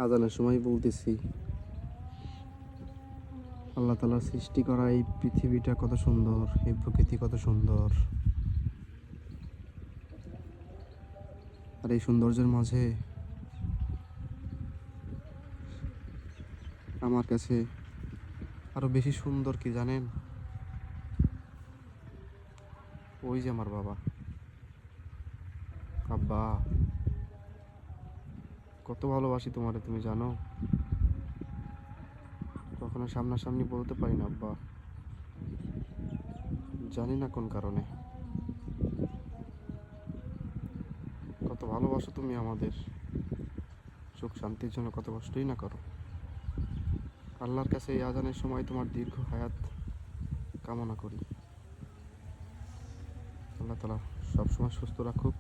আজানের সময় বলতেছি, আল্লাহ তাআলার সৃষ্টি করা এই পৃথিবীটা কত সুন্দর, এই প্রকৃতি কত সুন্দর। আর এই সৌন্দর্যের মাঝে আমার কাছে আরো বেশি সুন্দর কি জানেন? ওই যে আমার বাবা, আব্বা, কত ভালোবাসি তোমারে তুমি জানো। কখনো সামনাসামনি বলতে পারি না আব্বা, জানি না কোন কারণে। কত ভালোবাসো তুমি আমাদের, সুখ শান্তির জন্য কত কষ্টই না করো। আল্লাহর কাছে এই আজানের সময় তোমার দীর্ঘ হায়াত কামনা করি। আল্লাহ তাআলা সবসময় সুস্থ রাখুক।